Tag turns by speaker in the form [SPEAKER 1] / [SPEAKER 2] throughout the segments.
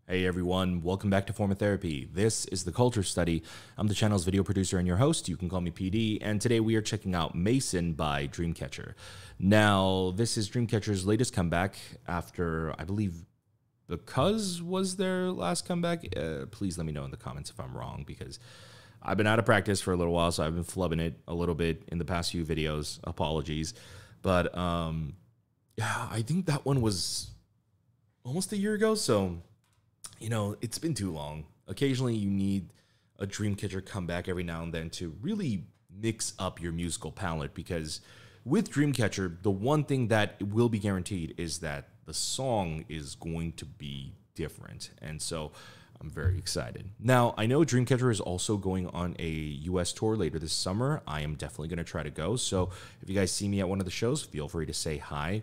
[SPEAKER 1] Hey everyone, welcome back to Form of Therapy. This is the Culture Study. I'm the channel's video producer and your host. You can call me PD. And today we are checking out Maison by Dreamcatcher. Now, this is Dreamcatcher's latest comeback after, I believe, Because was their last comeback. Please let me know in the comments if I'm wrong, because I've been out of practice for a little while, so I've been flubbing it a little bit in the past few videos. Apologies. But yeah, I think that one was almost a year ago, so you know, it's been too long. Occasionally, you need a Dreamcatcher comeback every now and then to really mix up your musical palette, because with Dreamcatcher, the one thing that will be guaranteed is that the song is going to be different. And so I'm very excited. Now, I know Dreamcatcher is also going on a US tour later this summer. I am definitely going to try to go. So if you guys see me at one of the shows, feel free to say hi.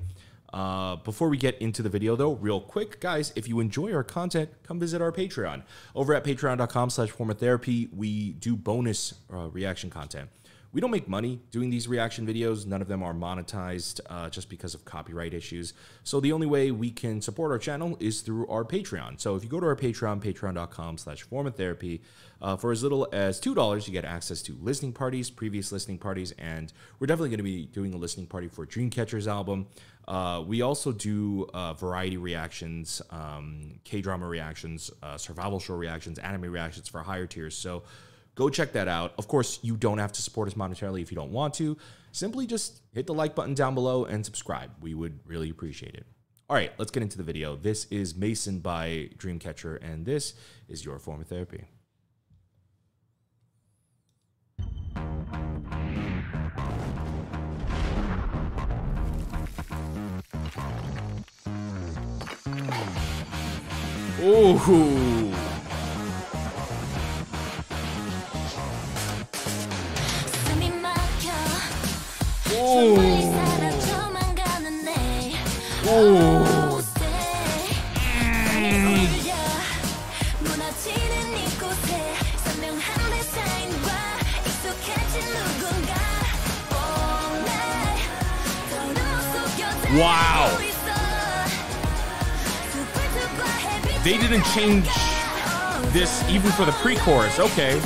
[SPEAKER 1] Before we get into the video, though, real quick, guys, if you enjoy our content, come visit our Patreon. Over at patreon.com/formatherapy, we do bonus reaction content. We don't make money doing these reaction videos. None of them are monetized just because of copyright issues. So the only way we can support our channel is through our Patreon. So if you go to our Patreon, patreon.com/formatherapy, for as little as $2, you get access to listening parties, previous listening parties, and we're definitely going to be doing a listening party for Dreamcatcher's album. We also do variety reactions, K-drama reactions, survival show reactions, anime reactions for higher tiers. So go check that out. Of course, you don't have to support us monetarily if you don't want to. Simply just hit the like button down below and subscribe. We would really appreciate it. All right, let's get into the video. This is Maison by Dreamcatcher, and this is your form of therapy. Ooh. Wow. They didn't change this even for the pre-chorus. Okay.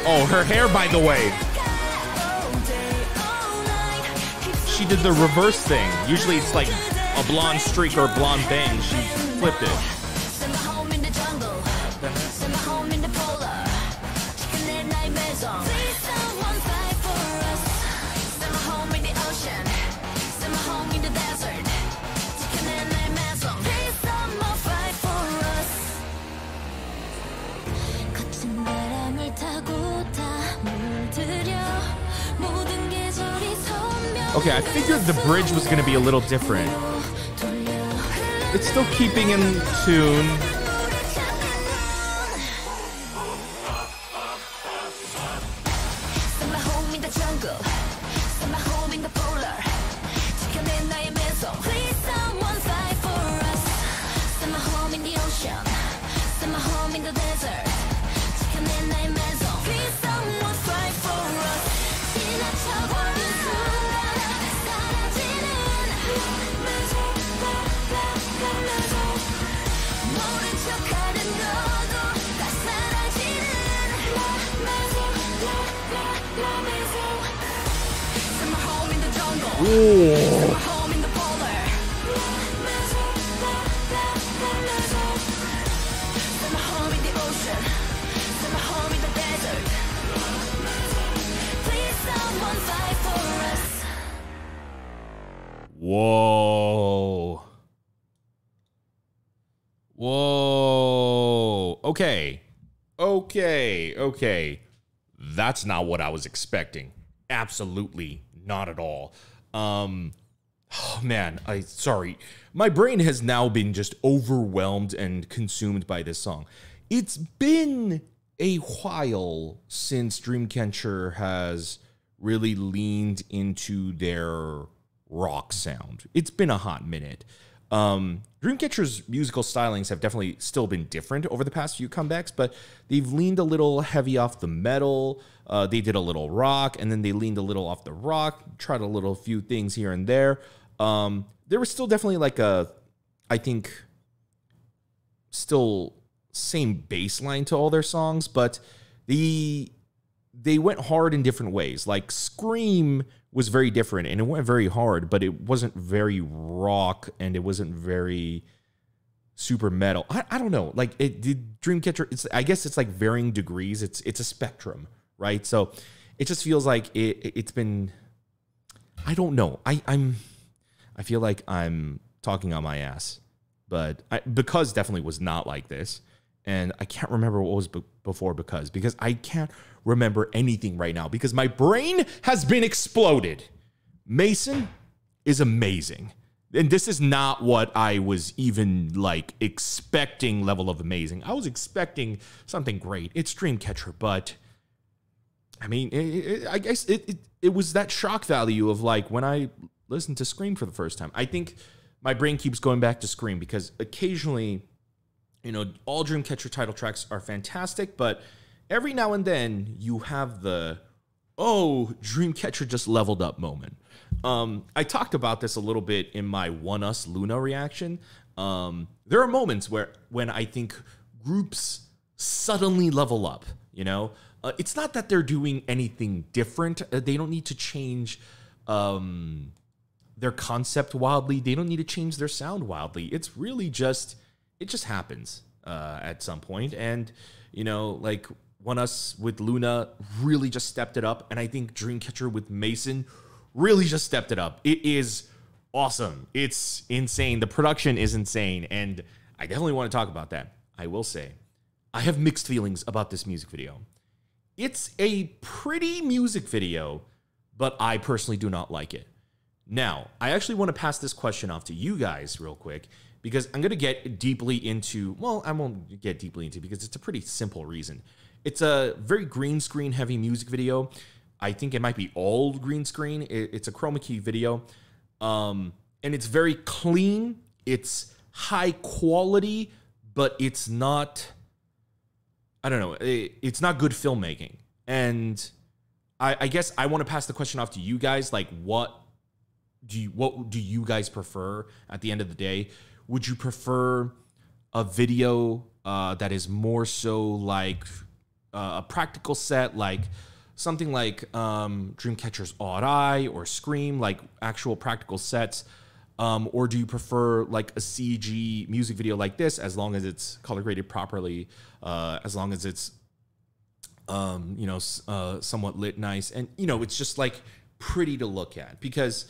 [SPEAKER 1] Oh, her hair, by the way. She did the reverse thing. Usually it's like a blonde streak or a blonde bang. She flipped it. Okay, I figured the bridge was going to be a little different. It's still keeping in tune. Ooh. Whoa. Whoa. Okay. That's not what I was expecting. Absolutely not at all. Oh man, sorry. My brain has now been just overwhelmed and consumed by this song. It's been a while since Dreamcatcher has really leaned into their rock sound. It's been a hot minute. Dreamcatcher's musical stylings have definitely still been different over the past few comebacks, but they've leaned a little heavy off the metal. They did a little rock, and then they leaned a little off the rock, tried a few things here and there. There was still definitely like I think, still same bass line to all their songs, but they went hard in different ways. Like Scream was very different, and it went very hard, but it wasn't very rock, and it wasn't very super metal. I don't know. Like it did Dreamcatcher. I guess it's like varying degrees. It's a spectrum, right? So it just feels like it's been. I don't know. I feel like I'm talking on my ass, but because definitely was not like this. And I can't remember what was before because I can't remember anything right now because my brain has been exploded. Maison is amazing. And this is not what I was even like expecting level of amazing. I was expecting something great. It's Dreamcatcher, but I mean, I guess it was that shock value of like when I listened to Scream for the first time. I think my brain keeps going back to Scream because occasionally, you know, all Dreamcatcher title tracks are fantastic, but every now and then you have the, oh, Dreamcatcher just leveled up moment. I talked about this a little bit in my One Us Luna reaction. There are moments when I think groups suddenly level up, you know? It's not that they're doing anything different. They don't need to change their concept wildly. They don't need to change their sound wildly. It's really just... It just happens at some point. And, you know, like One Us with Luna really just stepped it up. And I think Dreamcatcher with Maison really just stepped it up. It is awesome. It's insane. The production is insane. And I definitely want to talk about that. I will say, I have mixed feelings about this music video. It's a pretty music video, but I personally do not like it. Now, I actually want to pass this question off to you guys real quick, because I'm going to get deeply into, well, I won't get deeply into because it's a pretty simple reason. It's a very green screen heavy music video. I think it might be all green screen. It's a chroma key video. And it's very clean. It's high quality, but it's not, I don't know, it's not good filmmaking. And I guess I want to pass the question off to you guys. Like, what do you guys prefer at the end of the day? Would you prefer a video that is more so like a practical set, like something like Dreamcatcher's Odd Eye or Scream, like actual practical sets? Or do you prefer like a CG music video like this, as long as it's color graded properly, as long as it's, you know, somewhat lit nice, and, you know, it's just like pretty to look at? Because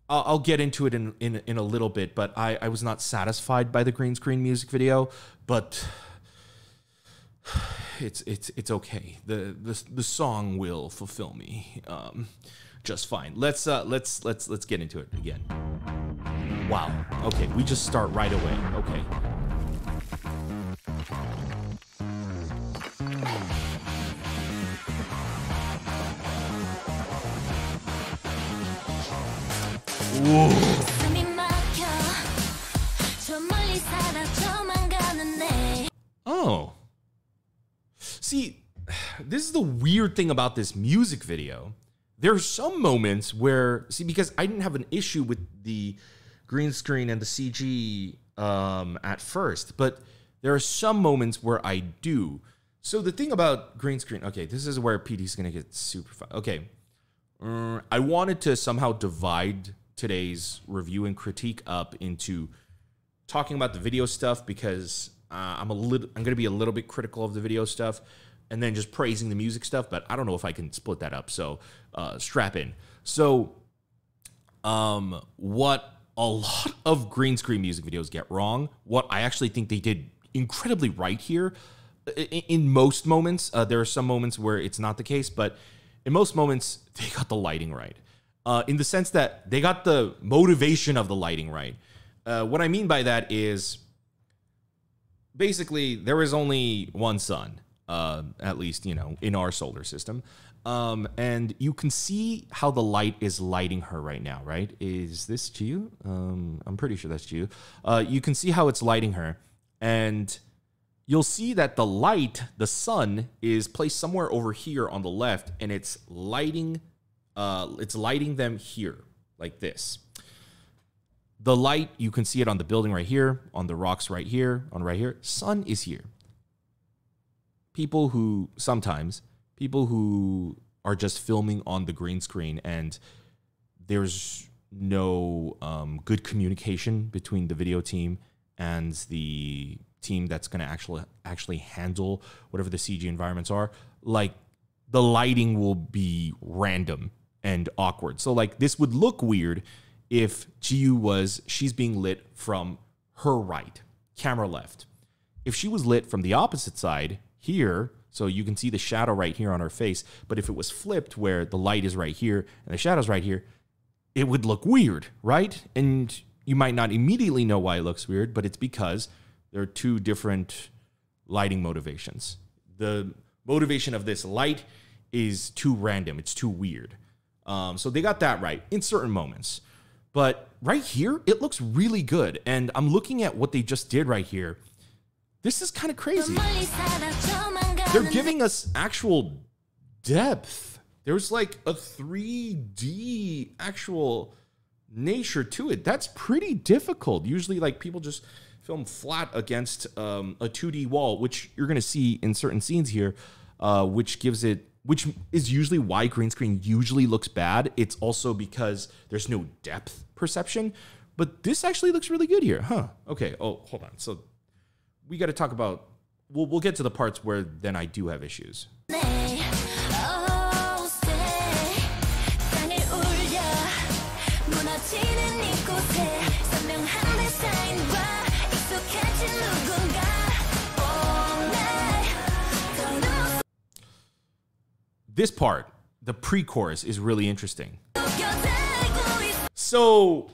[SPEAKER 1] I'll get into it in a little bit, but I was not satisfied by the green screen music video, but it's okay. The song will fulfill me just fine. Let's get into it again. Wow. Okay, we just start right away. Okay. Oh. See, this is the weird thing about this music video. There are some moments where, see, because I didn't have an issue with the green screen and the CG at first, but there are some moments where I do. So the thing about green screen, okay, this is where PD's gonna get super fun. Okay, I wanted to somehow divide today's review and critique up into talking about the video stuff, because I'm gonna be a little bit critical of the video stuff, and then just praising the music stuff, but I don't know if I can split that up, so strap in. So what a lot of green screen music videos get wrong, what I actually think they did incredibly right here, in most moments, there are some moments where it's not the case, but in most moments, they got the lighting right. In the sense that they got the motivation of the lighting right. What I mean by that is basically there is only one sun, at least, in our solar system. And you can see how the light is lighting her right now, right? Is this Jiu? I'm pretty sure that's Jiu. You can see how it's lighting her. And you'll see that the light, the sun, is placed somewhere over here on the left, and it's lighting them here, like this. The light, you can see it on the building right here, on the rocks right here, on right here. Sun is here. People who are just filming on the green screen, and there's no good communication between the video team and the team that's going to actually handle whatever the CG environments are. Like, the lighting will be random and awkward. So like, this would look weird if she's being lit from her right, camera left. If she was lit from the opposite side here, so you can see the shadow right here on her face, but if it was flipped where the light is right here and the shadow's right here, it would look weird, right? And you might not immediately know why it looks weird, but it's because there are two different lighting motivations. The motivation of this light is too random. It's too weird. So they got that right in certain moments. But right here, it looks really good. And I'm looking at what they just did right here. This is kind of crazy. They're giving us actual depth. There's like a 3D actual nature to it. That's pretty difficult. Usually, like, people just film flat against a 2D wall, which you're going to see in certain scenes here, which is usually why green screen usually looks bad. It's also because there's no depth perception. But this actually looks really good here. Huh. Okay. Oh, hold on. So we got to talk about, we'll get to the parts where then I do have issues. This part, the pre-chorus, is really interesting. So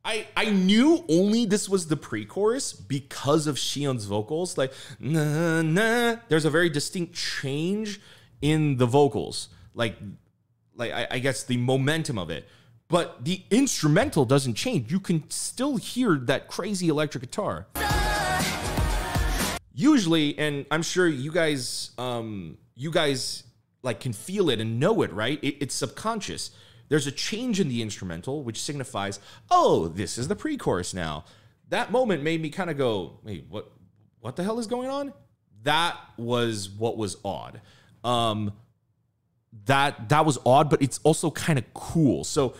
[SPEAKER 1] I knew only this was the pre-chorus because of Sion's vocals. Like, nah, nah. There's a very distinct change in the vocals. Like I guess the momentum of it. But the instrumental doesn't change. You can still hear that crazy electric guitar. Usually, and I'm sure you guys like can feel it and know it, right? It's subconscious. There's a change in the instrumental, which signifies, oh, this is the pre-chorus now. That moment made me kind of go, wait, what the hell is going on? That was what was odd. That was odd, but it's also kind of cool. So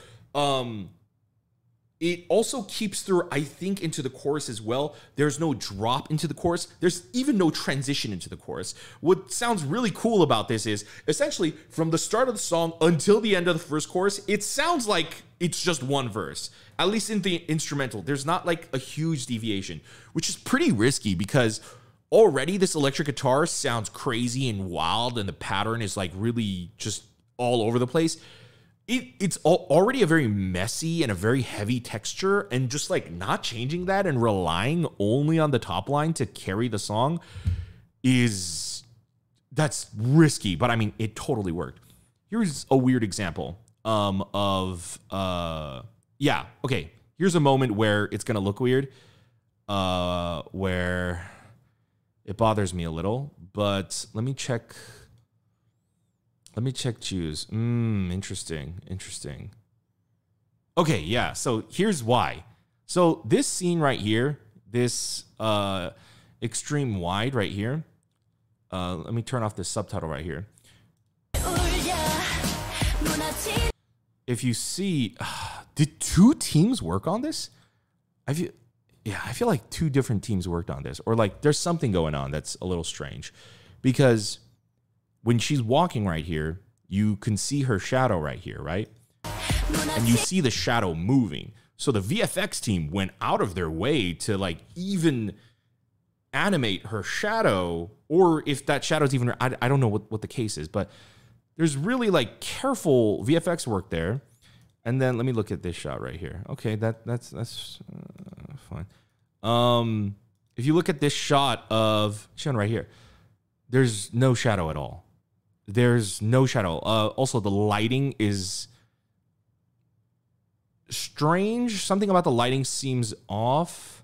[SPEAKER 1] it also keeps through, I think, into the chorus as well. There's no drop into the chorus. There's even no transition into the chorus. What sounds really cool about this is essentially from the start of the song until the end of the first chorus, it sounds like it's just one verse. At least in the instrumental, there's not like a huge deviation, which is pretty risky because already this electric guitar sounds crazy and wild and the pattern is like really just all over the place. It's already a very messy and a very heavy texture, and just like not changing that and relying only on the top line to carry the song that's risky, but I mean, it totally worked. Here's a weird example here's a moment where it's going to look weird, where it bothers me a little, but let me check Jews. Interesting. Okay, yeah, so here's why. So this scene right here, this extreme wide right here, let me turn off this subtitle right here. If you see, did two teams work on this? I feel like two different teams worked on this, or like there's something going on that's a little strange, because when she's walking right here, you can see her shadow right here, right? And you see the shadow moving. So the VFX team went out of their way to like even animate her shadow or if that shadow's even, I don't know what the case is, but there's really like careful VFX work there. And then let me look at this shot right here. Okay, that's fine. If you look at this shot of shown right here, there's no shadow at all. There's no shadow. Also, the lighting is strange. Something about the lighting seems off.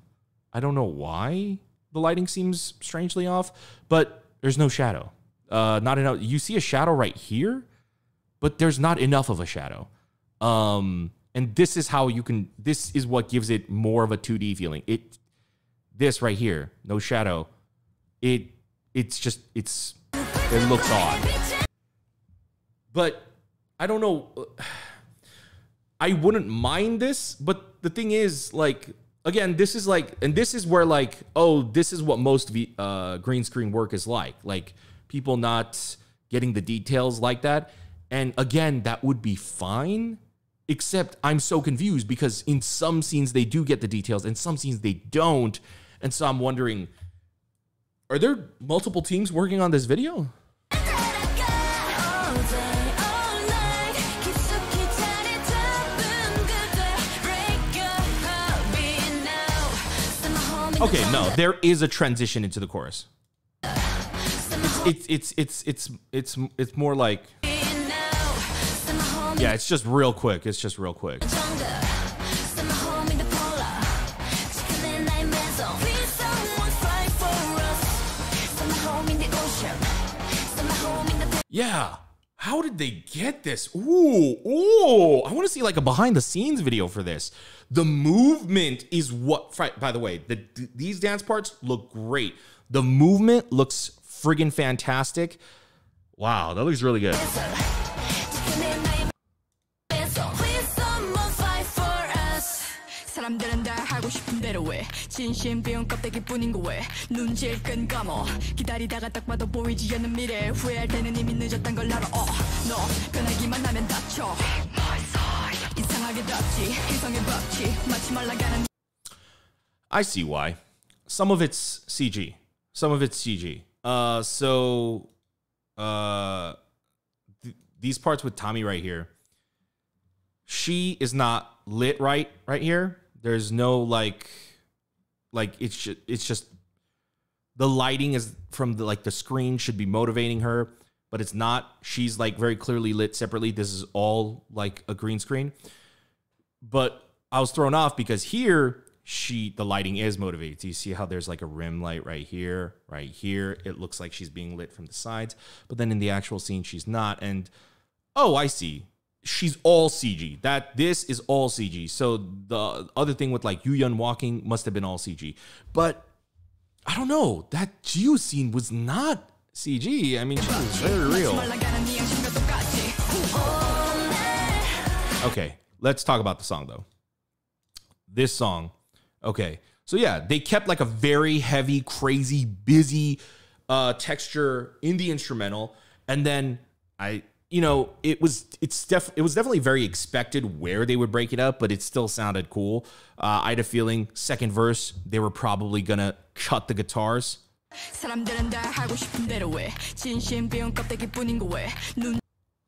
[SPEAKER 1] I don't know why the lighting seems strangely off, but there's no shadow. Not enough. You see a shadow right here, but there's not enough of a shadow. And this is how you can, this is what gives it more of a 2D feeling. This right here, no shadow. It looks odd. But I don't know. I wouldn't mind this, but the thing is, like, again, this is like, and this is where like, oh, this is what most green screen work is like. Like people not getting the details like that. And again, that would be fine, except I'm so confused because in some scenes they do get the details and some scenes they don't. And so I'm wondering, are there multiple teams working on this video? Okay, no, there is a transition into the chorus. It's more like, yeah, it's just real quick. It's just real quick. Yeah. How did they get this? Ooh, I want to see like a behind the scenes video for this. The movement is what, by the way, these dance parts look great. The movement looks friggin' fantastic. Wow, that looks really good. 사람들은 다 하고 싶은 대로 해 진심 비운 껍데기뿐인 거 왜 눈질 끈 감어 기다리다가 딱 봐도 보이지 않는 미래 후회할 때는 이미 늦었단 걸 알아 너 변하기만 하면 다쳐 이상하게 덥지 희성의 법칙 마치 말라가는 I see why. Some of it's CG. Some of it's CG. These parts with Tommy right here, she is not lit right here. There's no like it's just the lighting is from the screen should be motivating her, but it's not. She's like very clearly lit separately. This is all like a green screen. But I was thrown off because here the lighting is motivated. Do you see how there's like a rim light right here, right here? It looks like she's being lit from the sides, but then in the actual scene she's not. And oh, I see. She's all CG. This is all CG. So the other thing with like Yu-Yeon walking must have been all CG. But I don't know. That Jiu scene was not CG. I mean, she was very real. Okay, let's talk about the song though. This song. Okay. So yeah, they kept like a very heavy, crazy, busy texture in the instrumental, and then it was definitely very expected where they would break it up, but it still sounded cool. I had a feeling second verse they were probably gonna cut the guitars.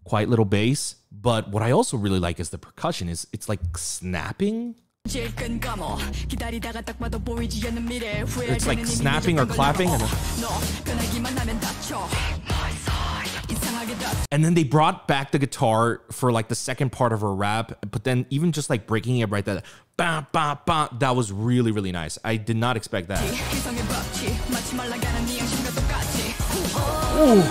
[SPEAKER 1] Quiet little bass, but what I also really like is the percussion. It's like snapping. It's like snapping or clapping. And then they brought back the guitar for like the second part of her rap, but then even just like breaking it right there, bah, bah, bah, that was really, really nice. I did not expect that. Ooh.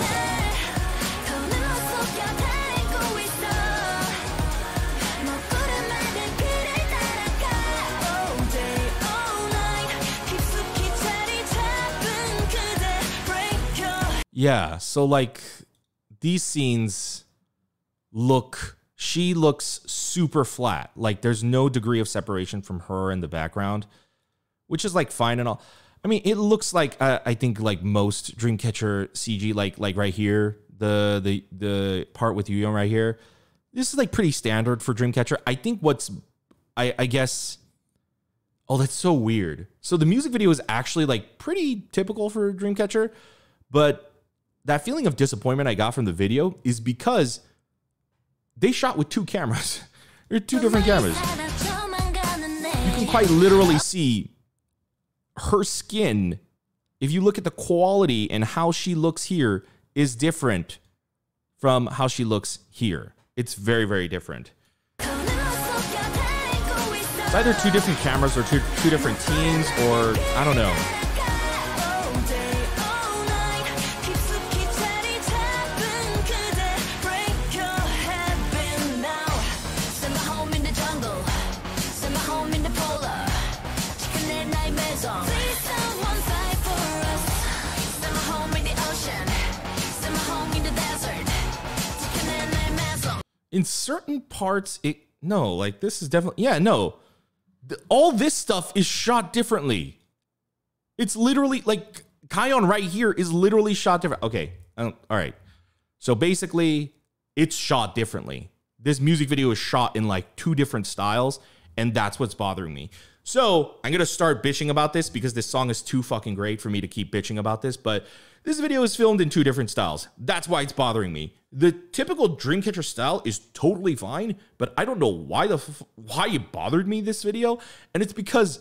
[SPEAKER 1] Yeah, so like these scenes she looks super flat. Like there's no degree of separation from her in the background, which is like fine and all. I mean, it looks like I think like most Dreamcatcher CG, like right here, the part with Yu-Yeon right here. This is like pretty standard for Dreamcatcher. I think I guess, oh, that's so weird. So the music video is actually like pretty typical for Dreamcatcher, But that feeling of disappointment I got from the video is because they shot with 2 cameras. There are 2 different cameras. You can quite literally see her skin. If you look at the quality and how she looks here is different from how she looks here. It's very, very different. It's either 2 different cameras or two different teams, or I don't know. In certain parts, this is definitely, all this stuff is shot differently. It's literally, like, Kion right here is literally shot different. Okay, all right. So basically, it's shot differently. This music video is shot in, like, 2 different styles, and that's what's bothering me. So I'm going to start bitching about this because this song is too fucking great for me to keep bitching about this, but this video is filmed in 2 different styles. That's why it's bothering me. The typical Dreamcatcher style is totally fine, but I don't know why it bothered me this video. And it's because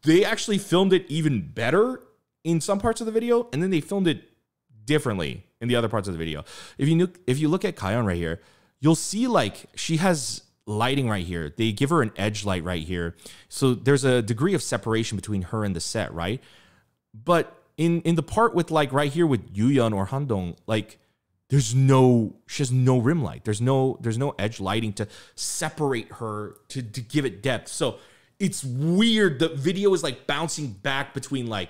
[SPEAKER 1] they actually filmed it even better in some parts of the video, and then they filmed it differently in the other parts of the video. If you look at Kion right here, you'll see like she has lighting right here. They give her an edge light right here. So there's a degree of separation between her and the set, right? But in the part with like right here with Yuyeon or Handong, like she has no rim light. There's no edge lighting to separate her to give it depth. So it's weird. The video is like bouncing back between like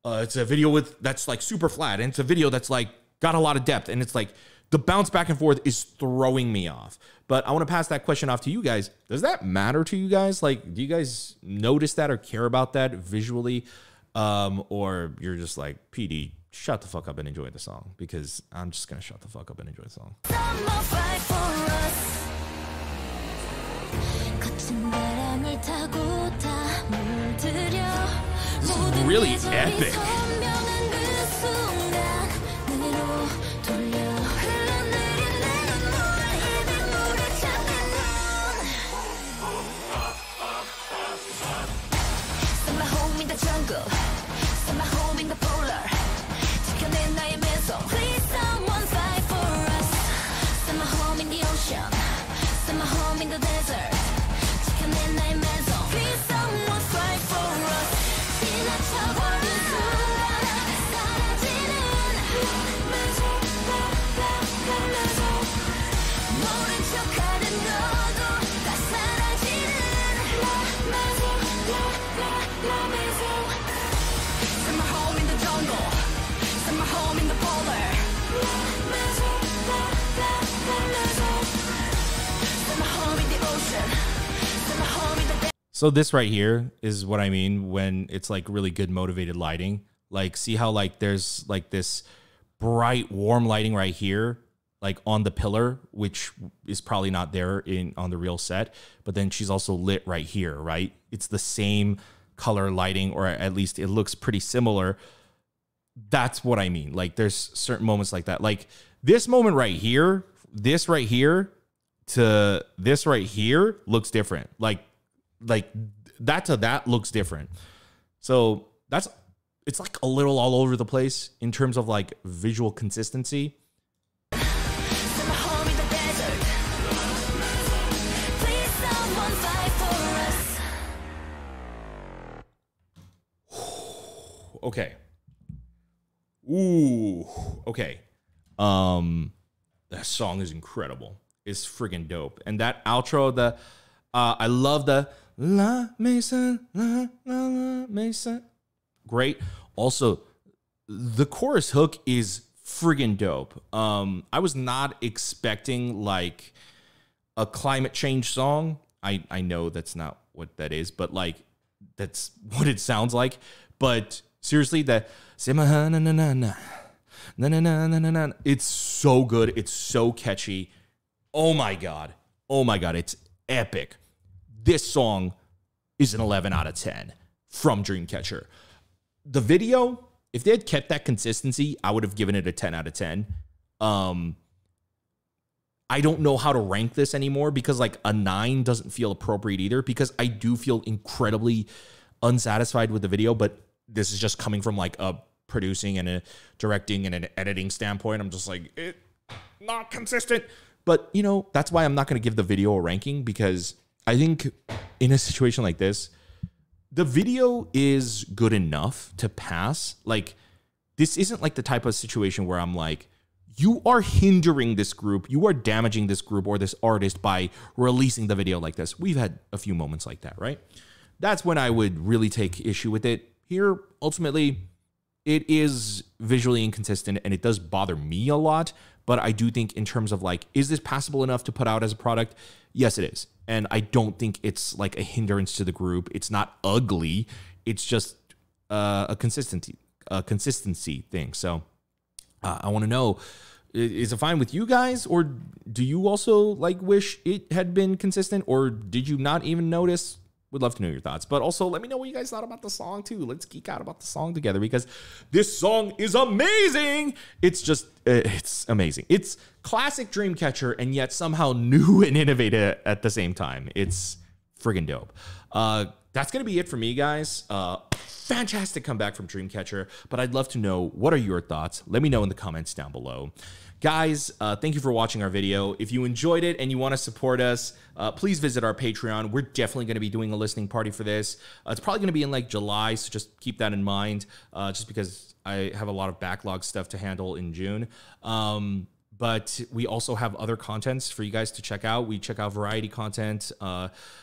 [SPEAKER 1] it's a video that's like super flat, and it's a video that's like got a lot of depth, and it's like the bounce back and forth is throwing me off. But I want to pass that question off to you guys. Does that matter to you guys? Like, do you guys notice that or care about that visually? Or you're just like, PD, shut the fuck up and enjoy the song, because I'm just going to shut the fuck up and enjoy the song. This is really epic. So this right here is what I mean when it's like really good motivated lighting. Like, see how like there's like this bright warm lighting right here, like on the pillar, which is probably not there on the real set, but then she's also lit right here, right? It's the same color lighting, or at least it looks pretty similar. That's what I mean. Like, there's certain moments like that. Like this moment right here, this right here to this right here looks different. Like that to that looks different. So it's like a little all over the place in terms of like visual consistency. Okay. Ooh. Okay. That song is incredible. It's friggin' dope. And that outro, I love the La Maison, La Maison. Great. Also, the chorus hook is friggin' dope. I was not expecting like a climate change song. I know that's not what that is, but like that's what it sounds like. But seriously, it's so good. It's so catchy. Oh my God. Oh my God. It's epic. This song is an 11 out of 10 from Dreamcatcher. The video if they had kept that consistency, I would have given it a 10 out of 10. I don't know how to rank this anymore because like a 9 doesn't feel appropriate either, because I do feel incredibly unsatisfied with the video, but this is just coming from like a producing and a directing and an editing standpoint. I'm just like, it not consistent. But, you know, that's why I'm not going to give the video a ranking, because I think in a situation like this, the video is good enough to pass. Like, this isn't like the type of situation where I'm like, you are hindering this group, you are damaging this group or this artist by releasing the video like this. We've had a few moments like that, right? That's when I would really take issue with it. Here, ultimately, it is visually inconsistent and it does bother me a lot. But I do think in terms of like, is this passable enough to put out as a product? Yes, it is. And I don't think it's like a hindrance to the group. It's not ugly. It's just a consistency thing. So I want to know, is it fine with you guys? Or do you also like wish it had been consistent? Or did you not even notice? Would love to know your thoughts, but also let me know what you guys thought about the song too. Let's geek out about the song together, because this song is amazing. It's just, it's amazing. It's classic Dreamcatcher and yet somehow new and innovative at the same time. It's friggin' dope. That's going to be it for me, guys. Fantastic comeback from Dreamcatcher, but I'd love to know, what are your thoughts? Let me know in the comments down below. Guys, thank you for watching our video. If you enjoyed it and you want to support us, please visit our Patreon. We're definitely going to be doing a listening party for this. It's probably going to be in like July, so just keep that in mind, just because I have a lot of backlog stuff to handle in June. But we also have other contents for you guys to check out. We check out variety content,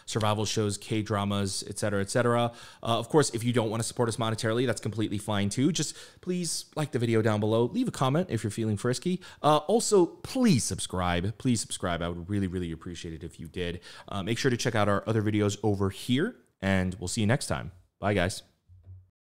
[SPEAKER 1] survival shows, K-dramas, etc., etc. Of course, if you don't want to support us monetarily, that's completely fine too. Just please like the video down below. Leave a comment if you're feeling frisky. Also, please subscribe. Please subscribe. I would really, really appreciate it if you did. Make sure to check out our other videos over here, and we'll see you next time. Bye, guys.